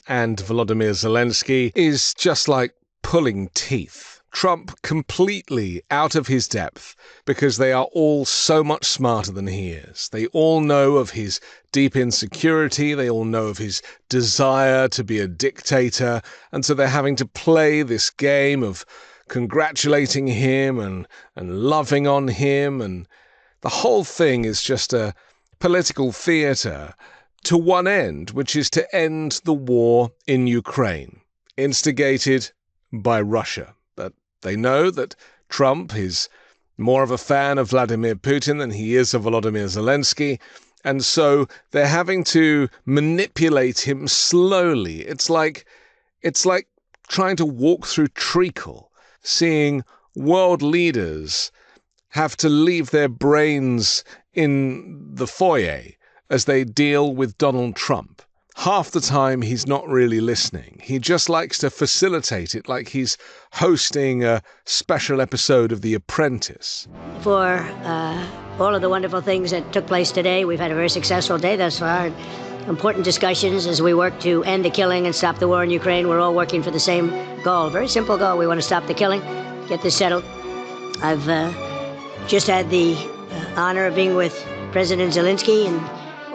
and Volodymyr Zelensky is just like pulling teeth. Trump completely out of his depth because they are all so much smarter than he is. They all know of his deep insecurity. They all know of his desire to be a dictator. And so they're having to play this game of congratulating him and loving on him. And the whole thing is just a political theater to one end, which is to end the war in Ukraine, instigated by Russia. But they know that Trump is more of a fan of Vladimir Putin than he is of Volodymyr Zelensky, and so they're having to manipulate him slowly. It's like trying to walk through treacle, seeing world leaders have to leave their brains in the foyer as they deal with Donald Trump. Half the time, he's not really listening. He just likes to facilitate it like he's hosting a special episode of The Apprentice. For all of the wonderful things that took place today, we've had a very successful day thus far. Important discussions as we work to end the killing and stop the war in Ukraine. We're all working for the same goal, very simple goal. We want to stop the killing, get this settled. I've just had the honor of being with President Zelensky and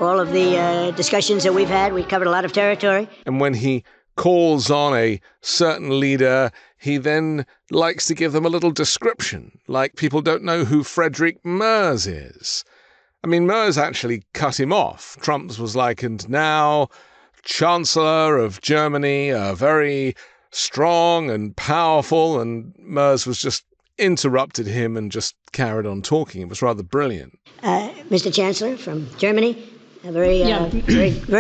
all of the discussions that we've had. We covered a lot of territory. And when he calls on a certain leader, he then likes to give them a little description, like people don't know who Friedrich Merz is. I mean, Merz actually cut him off. Trump's was like, and now Chancellor of Germany, very strong and powerful, and Merz was just interrupted him and just carried on talking. It was rather brilliant. Mr. Chancellor from Germany, a very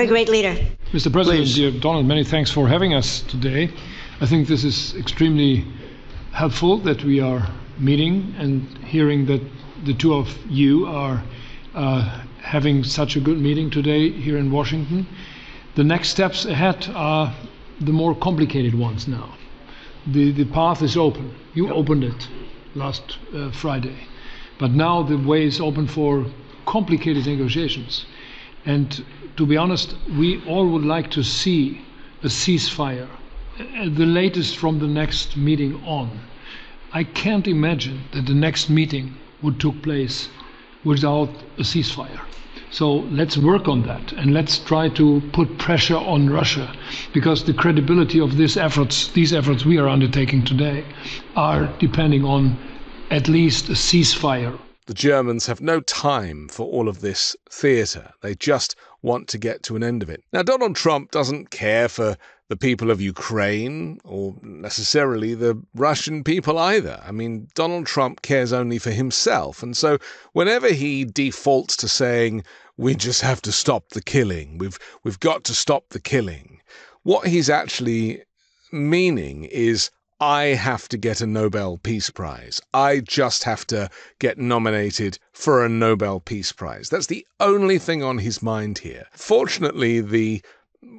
great leader. Mr. President, dear Donald, many thanks for having us today. I think this is extremely helpful that we are meeting and hearing that the two of you are having such a good meeting today here in Washington. The next steps ahead are the more complicated ones now. The path is open. You opened it last Friday. But now the way is open for complicated negotiations. And to be honest, we all would like to see a ceasefire, the latest from the next meeting on. I can't imagine that the next meeting would take place without a ceasefire. So let's work on that, and let's try to put pressure on Russia, because the credibility of these efforts we are undertaking today, are depending on at least a ceasefire. The Germans have no time for all of this theatre. They just want to get to an end of it. Now, Donald Trump doesn't care for the people of Ukraine or necessarily the Russian people either. I mean, Donald Trump cares only for himself. And so whenever he defaults to saying, we just have to stop the killing, we've got to stop the killing, what he's actually meaning is, I have to get a Nobel Peace Prize. I just have to get nominated for a Nobel Peace Prize. That's the only thing on his mind here. Fortunately, the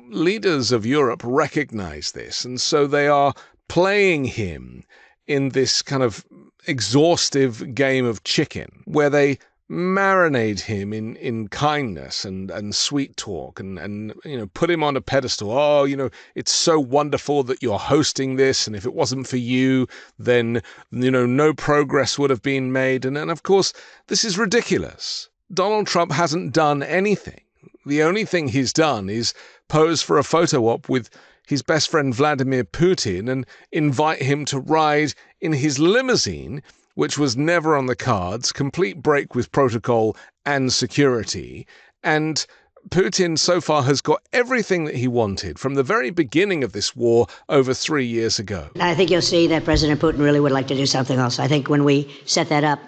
leaders of Europe recognize this, and so they are playing him in this kind of exhaustive game of chicken, where they marinate him in kindness and sweet talk and put him on a pedestal. Oh, it's so wonderful that you're hosting this, and if it wasn't for you, then no progress would have been made. And of course, this is ridiculous. Donald Trump hasn't done anything. The only thing he's done is pose for a photo op with his best friend Vladimir Putin and invite him to ride in his limousine, which was never on the cards, complete break with protocol and security. And Putin so far has got everything that he wanted from the very beginning of this war over 3 years ago. I think you'll see that President Putin really would like to do something else. I think when we set that up,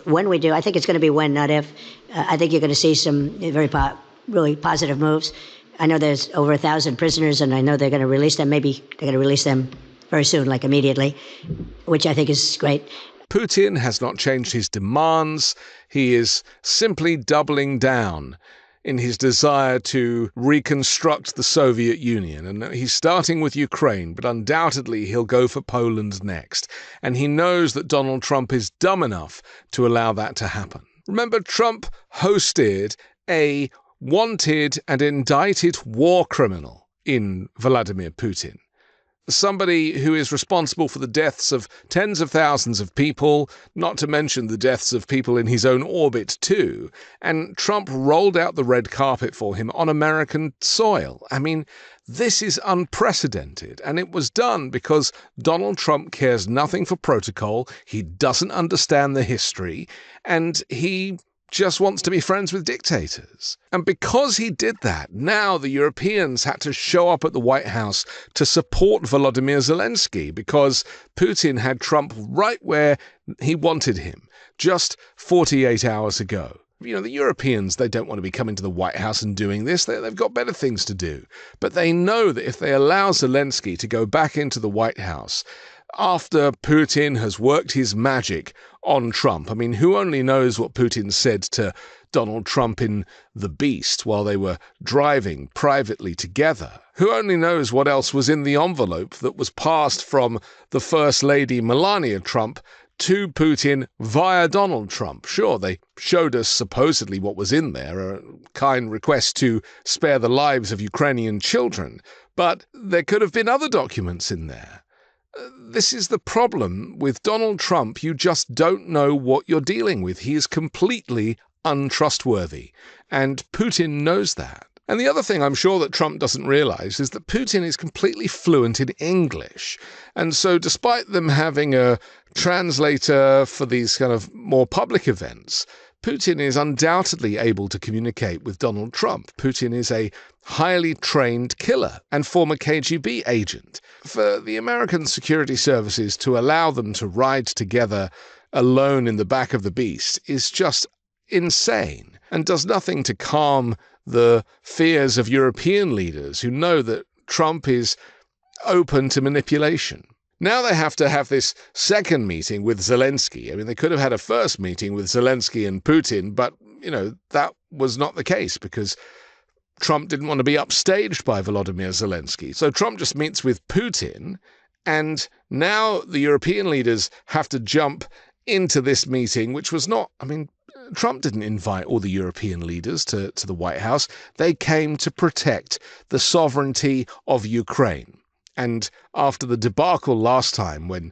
when we do, I think it's going to be when, not if. I think you're going to see some really positive moves. I know there's over 1,000 prisoners, and I know they're going to release them. Maybe they're going to release them very soon, like immediately, which I think is great. Putin has not changed his demands. He is simply doubling down in his desire to reconstruct the Soviet Union. And he's starting with Ukraine, but undoubtedly he'll go for Poland next. And he knows that Donald Trump is dumb enough to allow that to happen. Remember, Trump hosted a wanted and indicted war criminal in Vladimir Putin. Somebody who is responsible for the deaths of tens of thousands of people, not to mention the deaths of people in his own orbit too. And Trump rolled out the red carpet for him on American soil. I mean, this is unprecedented. And it was done because Donald Trump cares nothing for protocol. He doesn't understand the history. And he just wants to be friends with dictators. And because he did that, now the Europeans had to show up at the White House to support Volodymyr Zelensky because Putin had Trump right where he wanted him just 48 hours ago. You know, the Europeans, they don't want to be coming to the White House and doing this. They've got better things to do. But they know that if they allow Zelensky to go back into the White House after Putin has worked his magic on Trump. I mean, who only knows what Putin said to Donald Trump in The Beast while they were driving privately together? Who only knows what else was in the envelope that was passed from the First Lady Melania Trump to Putin via Donald Trump? Sure, they showed us supposedly what was in there, a kind request to spare the lives of Ukrainian children, but there could have been other documents in there. This is the problem with Donald Trump. You just don't know what you're dealing with. He is completely untrustworthy, and Putin knows that. And the other thing I'm sure that Trump doesn't realize is that Putin is completely fluent in English. And so despite them having a translator for these kind of more public events, Putin is undoubtedly able to communicate with Donald Trump. Putin is a highly trained killer and former KGB agent. For the American security services to allow them to ride together alone in the back of the beast is just insane and does nothing to calm the fears of European leaders who know that Trump is open to manipulation. Now they have to have this second meeting with Zelensky. I mean, they could have had a first meeting with Zelensky and Putin, but, you know, that was not the case because Trump didn't want to be upstaged by Volodymyr Zelensky. So Trump just meets with Putin, and now the European leaders have to jump into this meeting, which was not, I mean, Trump didn't invite all the European leaders to the White House. They came to protect the sovereignty of Ukraine. And after the debacle last time, when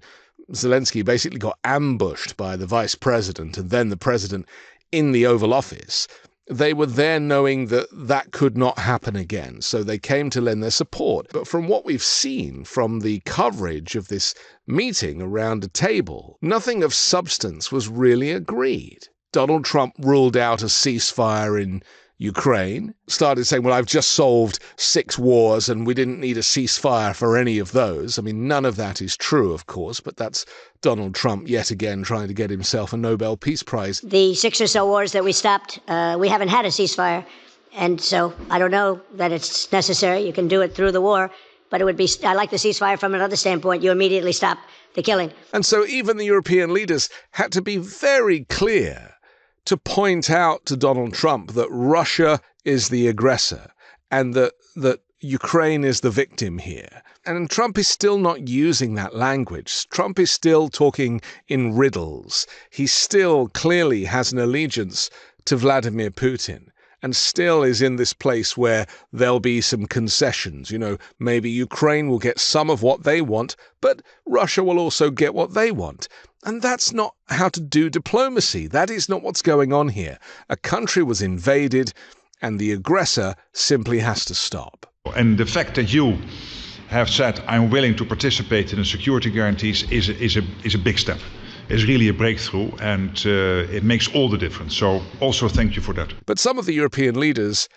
Zelensky basically got ambushed by the vice president and then the president in the Oval Office, they were there knowing that that could not happen again. So they came to lend their support. But from what we've seen from the coverage of this meeting around a table, nothing of substance was really agreed. Donald Trump ruled out a ceasefire in Ukraine, started saying, well, I've just solved 6 wars and we didn't need a ceasefire for any of those. I mean, none of that is true, of course, but that's Donald Trump yet again trying to get himself a Nobel Peace Prize. The 6 or so wars that we stopped, we haven't had a ceasefire. And so I don't know that it's necessary. You can do it through the war, but it would be, I like the ceasefire from another standpoint. You immediately stop the killing. And so even the European leaders had to be very clear to point out to Donald Trump that Russia is the aggressor and that Ukraine is the victim here. And Trump is still not using that language. Trump is still talking in riddles. He still clearly has an allegiance to Vladimir Putin and still is in this place where there'll be some concessions. You know, maybe Ukraine will get some of what they want, but Russia will also get what they want. And that's not how to do diplomacy. That is not what's going on here. A country was invaded, and the aggressor simply has to stop. And the fact that you have said, I'm willing to participate in the security guarantees is a big step. It's really a breakthrough, and it makes all the difference. So also thank you for that. But some of the European leaders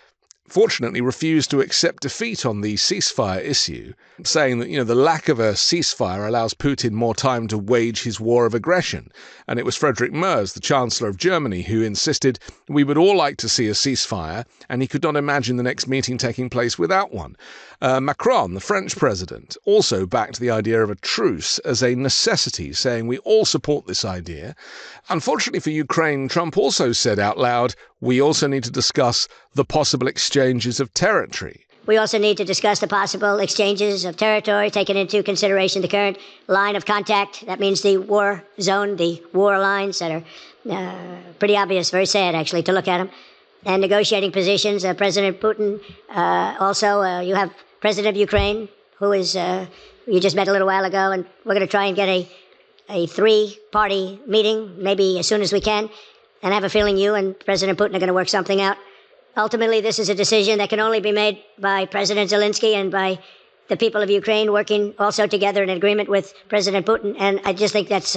fortunately refused to accept defeat on the ceasefire issue, saying that, you know, the lack of a ceasefire allows Putin more time to wage his war of aggression. And it was Friedrich Merz, the Chancellor of Germany, who insisted we would all like to see a ceasefire, and he could not imagine the next meeting taking place without one. Macron, the French president, also backed the idea of a truce as a necessity, saying we all support this idea. Unfortunately for Ukraine, Trump also said out loud, we also need to discuss the possible exchanges of territory. We also need to discuss the possible exchanges of territory, taking into consideration the current line of contact. That means the war zone, the war lines that are pretty obvious, very sad, actually, to look at them. And negotiating positions. President Putin, also, you have President of Ukraine, who is you just met a little while ago, and we're going to try and get a three-party meeting, maybe as soon as we can. And I have a feeling you and President Putin are going to work something out. Ultimately, this is a decision that can only be made by President Zelensky and by the people of Ukraine working also together in agreement with President Putin. And I just think that's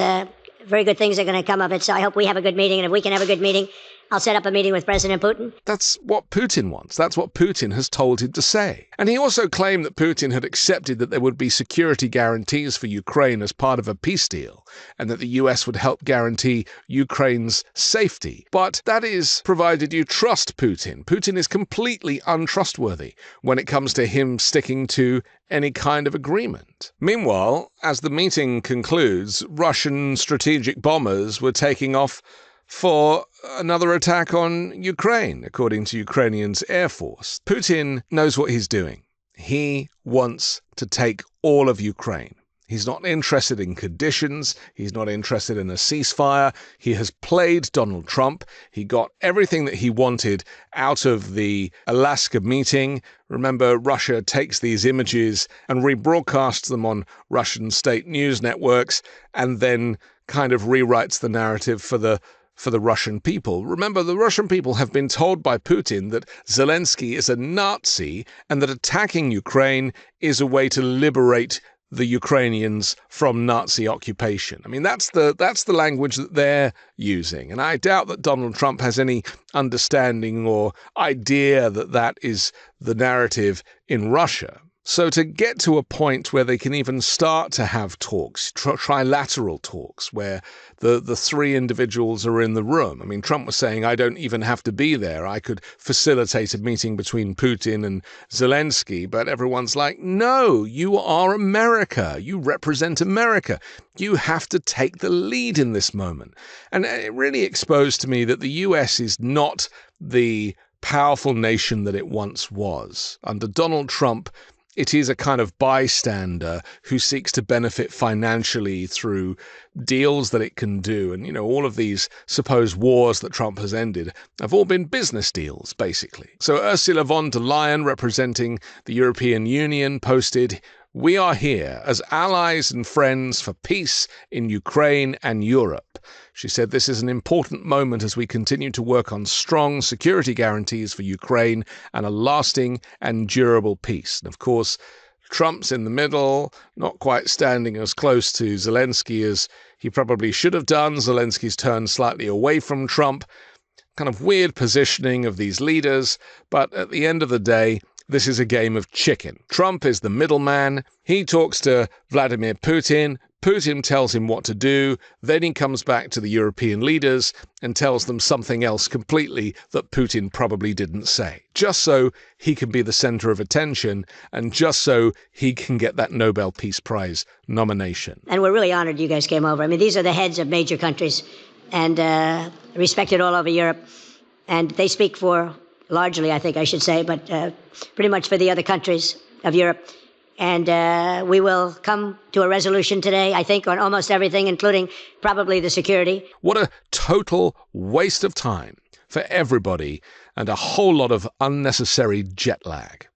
very good things are going to come of it. So I hope we have a good meeting. And if we can have a good meeting, I'll set up a meeting with President Putin. That's what Putin wants. That's what Putin has told him to say. And he also claimed that Putin had accepted that there would be security guarantees for Ukraine as part of a peace deal, and that the US would help guarantee Ukraine's safety. But that is provided you trust Putin. Putin is completely untrustworthy when it comes to him sticking to any kind of agreement. Meanwhile, as the meeting concludes, Russian strategic bombers were taking off for another attack on Ukraine, according to Ukrainians' Air Force. Putin knows what he's doing. He wants to take all of Ukraine. He's not interested in conditions. He's not interested in a ceasefire. He has played Donald Trump. He got everything that he wanted out of the Alaska meeting. Remember, Russia takes these images and rebroadcasts them on Russian state news networks and then kind of rewrites the narrative for the Russian people. Remember, the Russian people have been told by Putin that Zelensky is a Nazi and that attacking Ukraine is a way to liberate the Ukrainians from Nazi occupation. I mean, that's the language that they're using. And I doubt that Donald Trump has any understanding or idea that that is the narrative in Russia. So to get to a point where they can even start to have talks, trilateral talks, where the three individuals are in the room. I mean, Trump was saying, I don't even have to be there. I could facilitate a meeting between Putin and Zelensky. But everyone's like, no, you are America. You represent America. You have to take the lead in this moment. And it really exposed to me that the US is not the powerful nation that it once was. Under Donald Trump, it is a kind of bystander who seeks to benefit financially through deals that it can do. And, all of these supposed wars that Trump has ended have all been business deals, basically. So Ursula von der Leyen, representing the European Union, posted, "We are here as allies and friends for peace in Ukraine and Europe." She said this is an important moment as we continue to work on strong security guarantees for Ukraine and a lasting and durable peace. And of course, Trump's in the middle, not quite standing as close to Zelensky as he probably should have done. Zelensky's turned slightly away from Trump. Kind of weird positioning of these leaders. But at the end of the day, this is a game of chicken. Trump is the middleman. He talks to Vladimir Putin. Putin tells him what to do. Then he comes back to the European leaders and tells them something else completely that Putin probably didn't say, just so he can be the center of attention and just so he can get that Nobel Peace Prize nomination. And we're really honored you guys came over. I mean, these are the heads of major countries and respected all over Europe. And they speak for, largely, I think I should say, but pretty much for the other countries of Europe. And we will come to a resolution today, I think, on almost everything, including probably the security. What a total waste of time for everybody and a whole lot of unnecessary jet lag.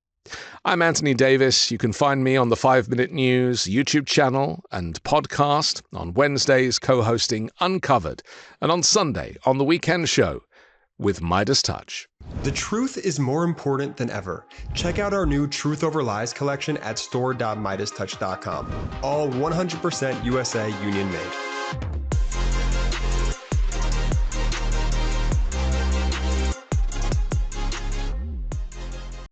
I'm Anthony Davis. You can find me on the 5 Minute News YouTube channel and podcast, on Wednesdays co-hosting Uncovered, and on Sunday on The Weekend Show with Midas Touch. The truth is more important than ever. Check out our new Truth Over Lies collection at store.midastouch.com. All 100% USA union made.